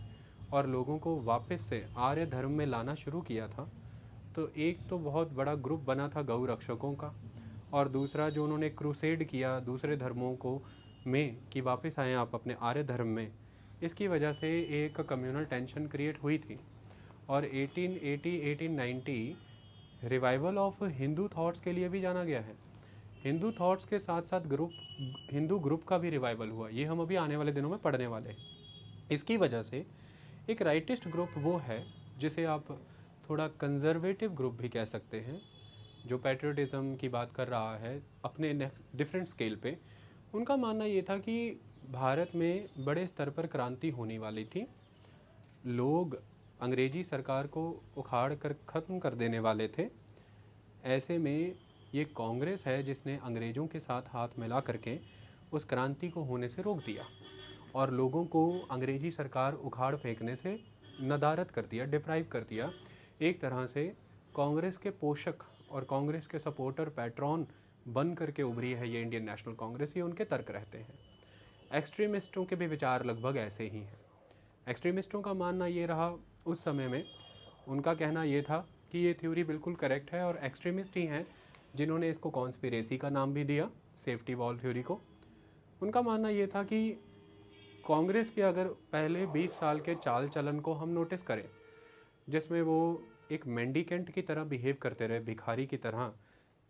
और लोगों को वापस से आर्य धर्म में लाना शुरू किया था, तो एक तो बहुत बड़ा ग्रुप बना था गौ रक्षकों का, और दूसरा जो उन्होंने क्रूसेड किया दूसरे धर्मों को में कि वापस आएँ आप अपने आर्य धर्म में, इसकी वजह से एक कम्युनल टेंशन क्रिएट हुई थी। और 1880-1890 रिवाइवल ऑफ हिंदू थॉट्स के लिए भी जाना गया है। हिंदू थॉट्स के साथ साथ हिंदू ग्रुप का भी रिवाइवल हुआ। ये हम अभी आने वाले दिनों में पढ़ने वाले हैं। इसकी वजह से एक राइटिस्ट ग्रुप वो है जिसे आप थोड़ा कंजर्वेटिव ग्रुप भी कह सकते हैं, जो पैट्रियटिज्म की बात कर रहा है अपने डिफरेंट स्केल पे। उनका मानना ये था कि भारत में बड़े स्तर पर क्रांति होने वाली थी, लोग अंग्रेजी सरकार को उखाड़ कर ख़त्म कर देने वाले थे। ऐसे में ये कांग्रेस है जिसने अंग्रेज़ों के साथ हाथ मिला करके उस क्रांति को होने से रोक दिया और लोगों को अंग्रेजी सरकार उखाड़ फेंकने से नदारत कर दिया, डिप्राइव कर दिया। एक तरह से कांग्रेस के पोषक और कांग्रेस के सपोर्टर पैट्रॉन बन करके उभरी है ये इंडियन नेशनल कांग्रेस। ये उनके तर्क रहते हैं। एक्सट्रीमिस्टों के भी विचार लगभग ऐसे ही हैं। एक्सट्रीमिस्टों का मानना ये रहा उस समय में, उनका कहना ये था कि ये थ्योरी बिल्कुल करेक्ट है, और एक्सट्रीमिस्ट ही हैं जिन्होंने इसको कॉन्स्पिरेसी का नाम भी दिया, सेफ्टी वॉल्व थ्योरी को। उनका मानना ये था कि कांग्रेस के अगर पहले 20 साल के चाल चलन को हम नोटिस करें, जिसमें वो एक मेंडिकेंट की तरह बिहेव करते रहे, भिखारी की तरह,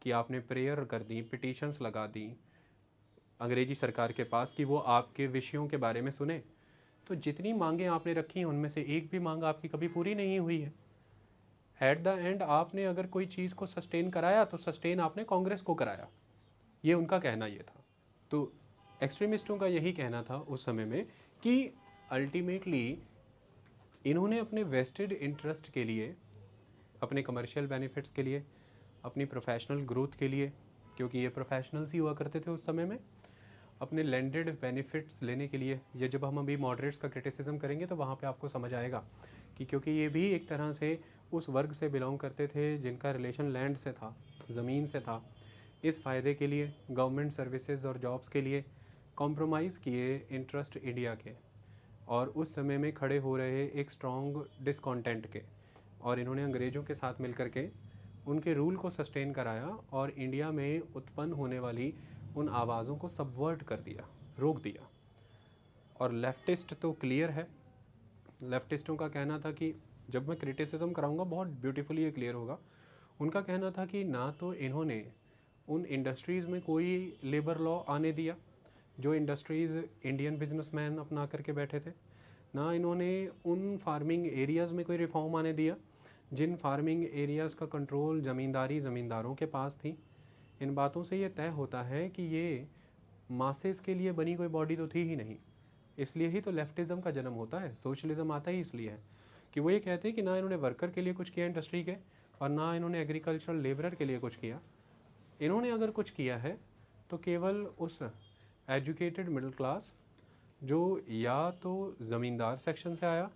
कि आपने प्रेयर कर दी, पिटीशंस लगा दी अंग्रेजी सरकार के पास कि वो आपके विषयों के बारे में सुने, तो जितनी मांगें आपने रखी हैं उनमें से एक भी मांग आपकी कभी पूरी नहीं हुई है। एट द एंड आपने अगर कोई चीज़ को सस्टेन कराया तो सस्टेन आपने कांग्रेस को कराया, ये उनका कहना ये था। तो एक्सट्रीमिस्टों का यही कहना था उस समय में कि अल्टीमेटली इन्होंने अपने वेस्टेड इंटरेस्ट के लिए, अपने कमर्शियल बेनिफिट्स के लिए, अपनी प्रोफेशनल ग्रोथ के लिए, क्योंकि ये प्रोफेशनल्स ही हुआ करते थे उस समय में, अपने लैंडेड बेनिफिट्स लेने के लिए। ये जब हम अभी मॉडरेट्स का क्रिटिसिज्म करेंगे तो वहाँ पे आपको समझ आएगा कि क्योंकि ये भी एक तरह से उस वर्ग से बिलोंग करते थे जिनका रिलेशन लैंड से था, ज़मीन से था। इस फ़ायदे के लिए गवर्नमेंट सर्विसेज और जॉब्स के लिए कॉम्प्रोमाइज़ किए इंटरेस्ट इंडिया के, और उस समय में खड़े हो रहे एक स्ट्रॉन्ग डिसकॉन्टेंट के, और इन्होंने अंग्रेज़ों के साथ मिलकर के उनके रूल को सस्टेन कराया और इंडिया में उत्पन्न होने वाली उन आवाज़ों को सबवर्ट कर दिया, रोक दिया। और लेफ्टिस्ट तो क्लियर है, लेफ्टिस्टों का कहना था कि जब मैं क्रिटिसिज्म कराऊंगा बहुत ब्यूटीफुली ये क्लियर होगा। उनका कहना था कि ना तो इन्होंने उन इंडस्ट्रीज़ में कोई लेबर लॉ आने दिया जो इंडस्ट्रीज़ इंडियन बिजनेसमैन अपना करके बैठे थे, ना इन्होंने उन फार्मिंग एरियाज़ में कोई रिफॉर्म आने दिया जिन फार्मिंग एरियाज़ का कंट्रोल ज़मींदारों के पास थी। इन बातों से ये तय होता है कि ये मासेस के लिए बनी कोई बॉडी तो थी ही नहीं। इसलिए ही तो लेफ्टिज़म का जन्म होता है, सोशलिज़म आता ही इसलिए है कि वो ये कहते हैं कि ना इन्होंने वर्कर के लिए कुछ किया इंडस्ट्री के, और ना इन्होंने एग्रीकल्चरल लेबरर के लिए कुछ किया। इन्होंने अगर कुछ किया है तो केवल उस एजुकेटेड मिडिल क्लास जो या तो ज़मींदार सेक्शन से आया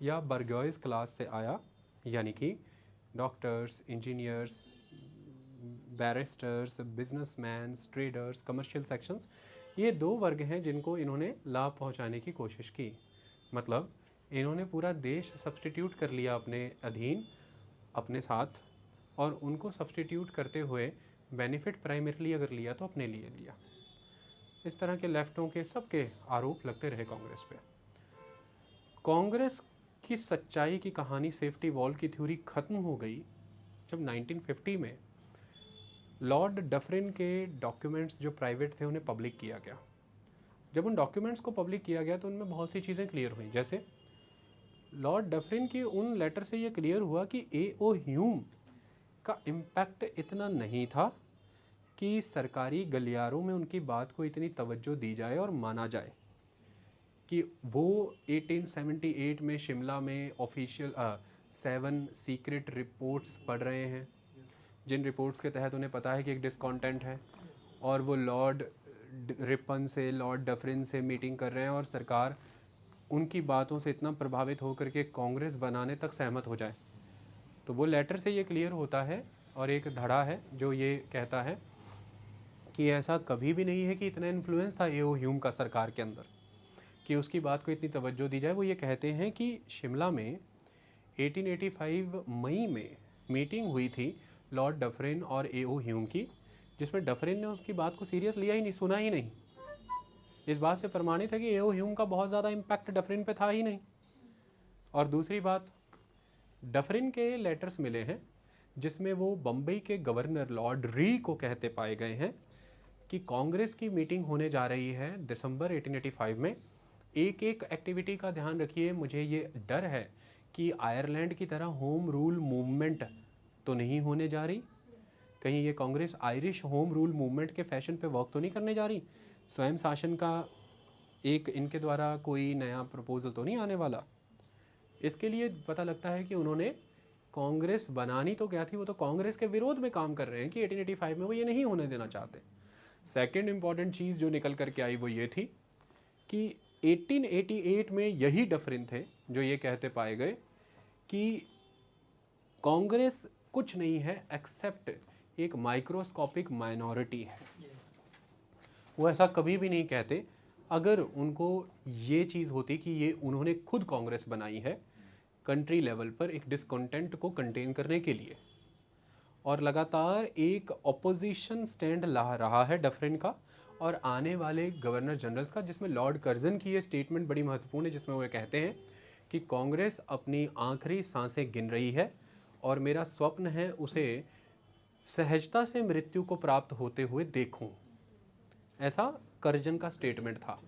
या बर्गोइस क्लास से आया, यानी कि doctors, engineers, barrister's, businessman's, traders, commercial sections, ये दो वर्ग हैं जिनको इन्होंने लाभ पहुंचाने की कोशिश की। मतलब इन्होंने पूरा देश सब्स्टिट्यूट कर लिया अपने अधीन, अपने साथ, और उनको सब्स्टिट्यूट करते हुए बेनिफिट प्राइमरीली अगर लिया तो अपने लिए लिया। इस तरह के लेफ्टों के सबके आरोप लगते रहे कांग्रेस पे। कांग्रेस की सच्चाई की कहानी, सेफ्टी वॉल की थ्योरी ख़त्म हो गई जब 1950 में लॉर्ड डफरिन के डॉक्यूमेंट्स जो प्राइवेट थे उन्हें पब्लिक किया गया। जब उन डॉक्यूमेंट्स को पब्लिक किया गया तो उनमें बहुत सी चीज़ें क्लियर हुई। जैसे लॉर्ड डफरिन की उन लेटर से ये क्लियर हुआ कि A.O. ह्यूम का इम्पैक्ट इतना नहीं था कि सरकारी गलियारों में उनकी बात को इतनी तवज्जो दी जाए और माना जाए कि वो 1878 में शिमला में ऑफिशियल 7 सीक्रेट रिपोर्ट्स पढ़ रहे हैं, जिन रिपोर्ट्स के तहत उन्हें पता है कि एक डिसकॉन्टेंट है, और वो लॉर्ड रिपन से, लॉर्ड डफरिन से मीटिंग कर रहे हैं और सरकार उनकी बातों से इतना प्रभावित होकर के कांग्रेस बनाने तक सहमत हो जाए। तो वो लेटर से ये क्लियर होता है, और एक धड़ा है जो ये कहता है कि ऐसा कभी भी नहीं है कि इतना इन्फ्लुएंस था A.O. ह्यूम का सरकार के अंदर कि उसकी बात को इतनी तवज्जो दी जाए। वो ये कहते हैं कि शिमला में 1885 मई में मीटिंग हुई थी लॉर्ड डफरिन और A.O. ह्यूम की, जिसमें डफरिन ने उसकी बात को सीरियस लिया ही नहीं, सुना ही नहीं। इस बात से प्रमाणित है कि A.O. ह्यूम का बहुत ज़्यादा इम्पैक्ट डफरिन पे था ही नहीं। और दूसरी बात, डफरिन के लेटर्स मिले हैं जिसमें वो बम्बई के गवर्नर लॉर्ड री को कहते पाए गए हैं कि कांग्रेस की मीटिंग होने जा रही है दिसंबर 1885 में। एक एक एक्टिविटी का ध्यान रखिए, मुझे ये डर है कि आयरलैंड की तरह होम रूल मूवमेंट तो नहीं होने जा रही, कहीं ये Congress Irish home rule movement के फैशन पे वर्क तो नहीं करने जा रही, स्वयं शासन का एक इनके द्वारा कोई नया प्रपोजल तो नहीं आने वाला। इसके लिए पता लगता है कि उन्होंने कांग्रेस बनानी तो क्या थी, वो तो कांग्रेस के विरोध में काम कर रहे हैं कि 1885 में वो ये नहीं होने देना चाहते। सेकेंड इंपॉर्टेंट चीज़ जो निकल करके आई वो ये थी कि 1888 में यही डफरिन थे जो ये कहते पाए गए कि कांग्रेस कुछ नहीं है एक्सेप्ट एक माइक्रोस्कोपिक माइनॉरिटी है। वो ऐसा कभी भी नहीं कहते। अगर उनको ये चीज़ होती कि ये उन्होंने खुद कांग्रेस बनाई है कंट्री लेवल पर एक डिसकॉन्टेंट को कंटेन करने के लिए, और लगातार एक ऑपोजिशन स्टैंड ला रहा है डफरिन का और आने वाले गवर्नर जनरल्स का, जिसमें लॉर्ड कर्जन की ये स्टेटमेंट बड़ी महत्वपूर्ण है, जिसमें वो कहते हैं कि कांग्रेस अपनी आखिरी सांसें गिन रही है और मेरा स्वप्न है उसे सहजता से मृत्यु को प्राप्त होते हुए देखूं, ऐसा करजन का स्टेटमेंट था।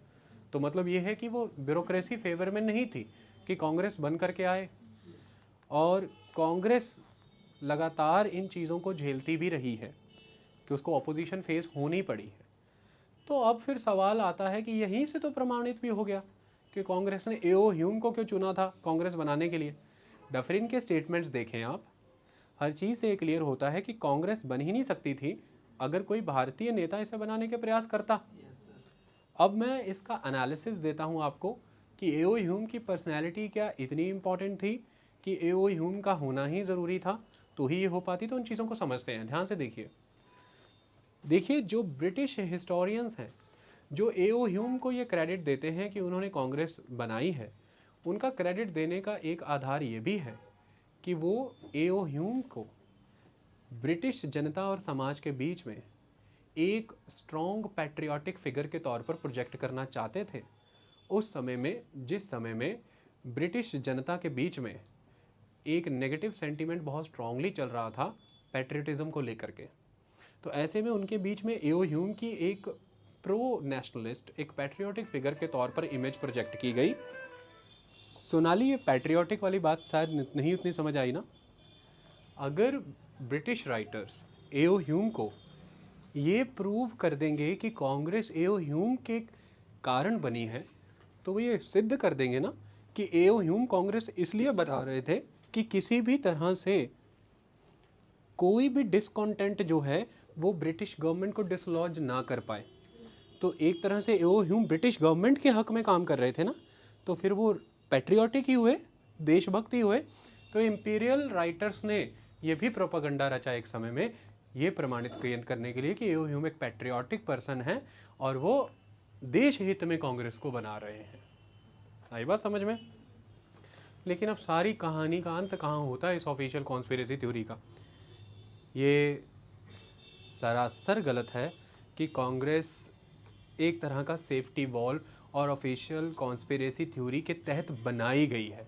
तो मतलब ये है कि वो ब्यूरोक्रेसी फेवर में नहीं थी कि कांग्रेस बन करके आए, और कांग्रेस लगातार इन चीज़ों को झेलती भी रही है कि उसको ऑपोजिशन फेस होनी पड़ी है। तो अब फिर सवाल आता है कि यहीं से तो प्रमाणित भी हो गया कि कांग्रेस ने एओ ह्यूम को क्यों चुना था कांग्रेस बनाने के लिए। डफरिन के स्टेटमेंट्स देखें आप, हर चीज़ से क्लियर होता है कि कांग्रेस बन ही नहीं सकती थी अगर कोई भारतीय नेता इसे बनाने के प्रयास करता। अब मैं इसका एनालिसिस देता हूँ आपको कि एओ ह्यूम की पर्सनैलिटी क्या इतनी इम्पॉर्टेंट थी कि एओ ह्यूम का होना ही ज़रूरी था तो ही ये हो पाती। तो उन चीज़ों को समझते हैं, ध्यान से देखिए जो ब्रिटिश हिस्टोरियंस हैं जो एओ ह्यूम को ये क्रेडिट देते हैं कि उन्होंने कांग्रेस बनाई है, उनका क्रेडिट देने का एक आधार ये भी है कि वो एओ ह्यूम को ब्रिटिश जनता और समाज के बीच में एक स्ट्रॉन्ग पैट्रियाटिक फिगर के तौर पर प्रोजेक्ट करना चाहते थे उस समय में, जिस समय में ब्रिटिश जनता के बीच में एक नेगेटिव सेंटीमेंट बहुत स्ट्रांगली चल रहा था पैट्रियटिज्म को लेकर के। तो ऐसे में उनके बीच में एओ ह्यूम की एक प्रो नेशनलिस्ट, एक पैट्रियोटिक फिगर के तौर पर इमेज प्रोजेक्ट की गई। सोनाली, ये पैट्रियोटिक वाली बात शायद नहीं उतनी समझ आई ना। अगर ब्रिटिश राइटर्स एओ ह्यूम को ये प्रूव कर देंगे कि कांग्रेस एओ ह्यूम के कारण बनी है, तो वो ये सिद्ध कर देंगे ना कि एओ ह्यूम कांग्रेस इसलिए बता रहे थे कि किसी भी तरह से कोई भी डिसकॉन्टेंट जो है वो ब्रिटिश गवर्नमेंट को डिसलॉज ना कर पाए। तो एक तरह से एओ ह्यूम ब्रिटिश गवर्नमेंट के हक में काम कर रहे थे ना, तो फिर वो पैट्रियोटिक ही हुए, देशभक्त ही हुए। तो इंपीरियल राइटर्स ने ये भी प्रोपागंडा रचा एक समय में ये प्रमाणित करने के लिए कि एओ ह्यूम एक पैट्रियोटिक पर्सन है और वो देश हित में कांग्रेस को बना रहे हैं। आई बात समझ में? लेकिन अब सारी कहानी का अंत कहाँ होता है इस ऑफिशियल कॉन्स्पिरेसी थ्योरी का? ये सरासर गलत है कि कांग्रेस एक तरह का सेफ्टी वॉल और ऑफिशियल कॉन्स्पिरेसी थ्योरी के तहत बनाई गई है।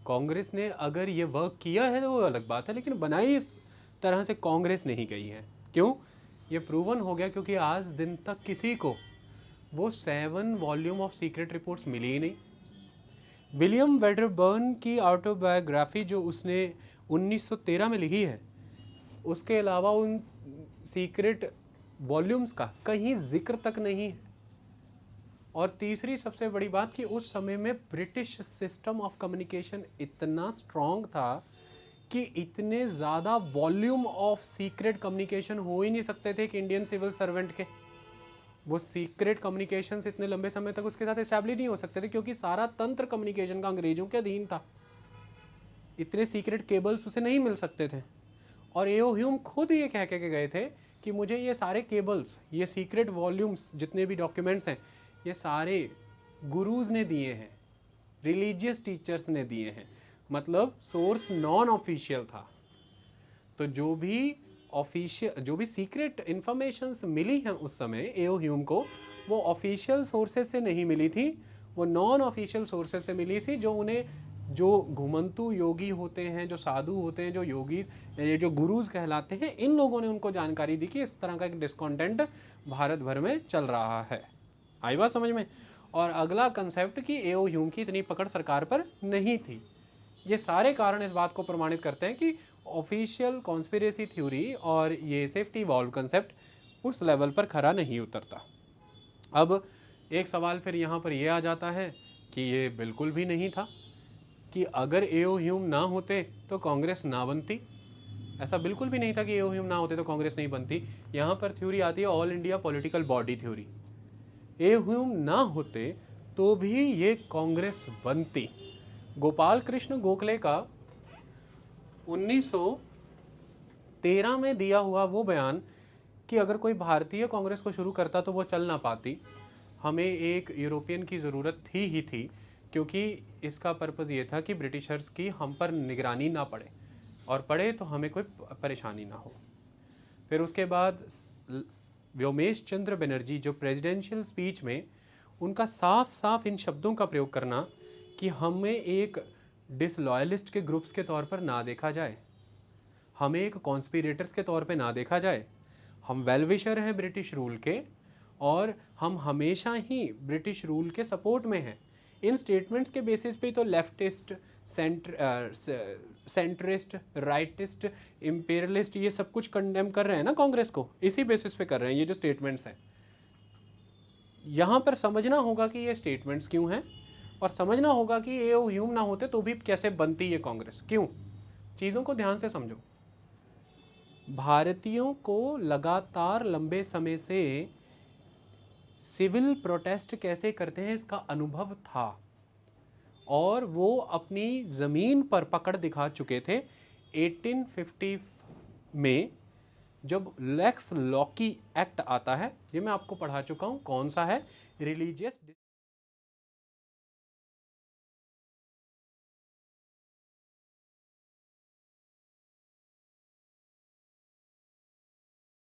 कांग्रेस ने अगर ये वर्क किया है तो वो अलग बात है, लेकिन बनाई इस तरह से कांग्रेस नहीं गई है। क्यों? ये प्रूवन हो गया क्योंकि आज दिन तक किसी को वो 7 वॉल्यूम ऑफ सीक्रेट रिपोर्ट्स मिली ही नहीं। विलियम वेडरबर्न की ऑटोबायोग्राफी जो उसने 1913 में लिखी है, उसके अलावा उन सीक्रेट वॉल्यूम्स का कहीं जिक्र तक नहीं है। और तीसरी सबसे बड़ी बात कि उस समय में ब्रिटिश सिस्टम ऑफ कम्युनिकेशन इतना स्ट्रॉन्ग था कि इतने ज़्यादा वॉल्यूम ऑफ सीक्रेट कम्युनिकेशन हो ही नहीं सकते थे कि इंडियन सिविल सर्वेंट के वो सीक्रेट कम्युनिकेशंस इतने लंबे समय तक उसके साथ एस्टैब्लिश नहीं हो सकते थे, क्योंकि सारा तंत्र कम्युनिकेशन का अंग्रेजों के अधीन था। इतने सीक्रेट केबल्स उसे नहीं मिल सकते थे। और एओ ह्यूम खुद ये कह के गए थे कि मुझे ये सारे केबल्स, ये सीक्रेट वॉल्यूम्स, जितने भी डॉक्यूमेंट्स हैं, ये सारे गुरुज़ ने दिए हैं, रिलीजियस टीचर्स ने दिए हैं। मतलब सोर्स नॉन ऑफिशियल था। तो जो भी सीक्रेट इंफॉर्मेशंस मिली हैं उस समय एओ ह्यूम को, वो ऑफिशियल सोर्सेज से नहीं मिली थी, वो नॉन ऑफिशियल सोर्सेज से मिली थी। जो घुमंतु योगी होते हैं, जो साधु होते हैं, जो योगी, जो गुरुज कहलाते हैं, इन लोगों ने उनको जानकारी दी कि इस तरह का एक डिस्कॉन्टेंट भारत भर में चल रहा है। आई बात समझ में? और अगला कंसेप्ट कि एओ ह्यूम की इतनी पकड़ सरकार पर नहीं थी। ये सारे कारण इस बात को प्रमाणित करते हैं कि ऑफिशियल कॉन्स्पिरेसी थ्योरी और ये सेफ्टी वॉल्व कंसेप्ट उस लेवल पर खरा नहीं उतरता। अब एक सवाल फिर यहाँ पर ये आ जाता है कि ये बिल्कुल भी नहीं था कि अगर एओ ह्यूम ना होते तो कांग्रेस ना बनती। ऐसा बिल्कुल भी नहीं था कि एओ ह्यूम ना होते तो कांग्रेस नहीं बनती। यहाँ पर थ्योरी आती है all India political body theory. AO Hume ना होते तो भी ये कांग्रेस बनती। गोपाल कृष्ण गोखले का 1913 में दिया हुआ वो बयान कि अगर कोई भारतीय कांग्रेस को शुरू करता तो वो चल ना पाती, हमें एक यूरोपियन की ज़रूरत ही थी, क्योंकि इसका पर्पज़ ये था कि ब्रिटिशर्स की हम पर निगरानी ना पड़े, और पड़े तो हमें कोई परेशानी ना हो। फिर उसके बाद व्योमेश चंद्र बनर्जी, जो प्रेसिडेंशियल स्पीच में उनका साफ साफ इन शब्दों का प्रयोग करना कि हमें एक डिसलॉयलिस्ट के ग्रुप्स के तौर पर ना देखा जाए, हमें एक कॉन्स्पिरेटर्स के तौर पे ना देखा जाए। हम वेल विशर हैं ब्रिटिश रूल के, और हम हमेशा ही ब्रिटिश रूल के सपोर्ट में हैं। इन स्टेटमेंट्स के बेसिस पे तो लेफ्टिस्ट, सेंट्रिस्ट, राइटिस्ट, इम्पेरियलिस्ट ये सब कुछ कंडेम कर रहे हैं ना कांग्रेस को, इसी बेसिस पे कर रहे हैं ये जो स्टेटमेंट्स हैं। यहाँ पर समझना होगा कि ये स्टेटमेंट्स क्यों हैं, और समझना होगा कि ये ह्यूम ना होते तो भी कैसे बनती ये कांग्रेस, क्यों। चीज़ों को ध्यान से समझो। भारतीयों को लगातार लंबे समय से सिविल प्रोटेस्ट कैसे करते हैं इसका अनुभव था, और वो अपनी ज़मीन पर पकड़ दिखा चुके थे। 1850 में जब लेक्स लॉकी एक्ट आता है, ये मैं आपको पढ़ा चुका हूँ, कौन सा है, रिलीजियस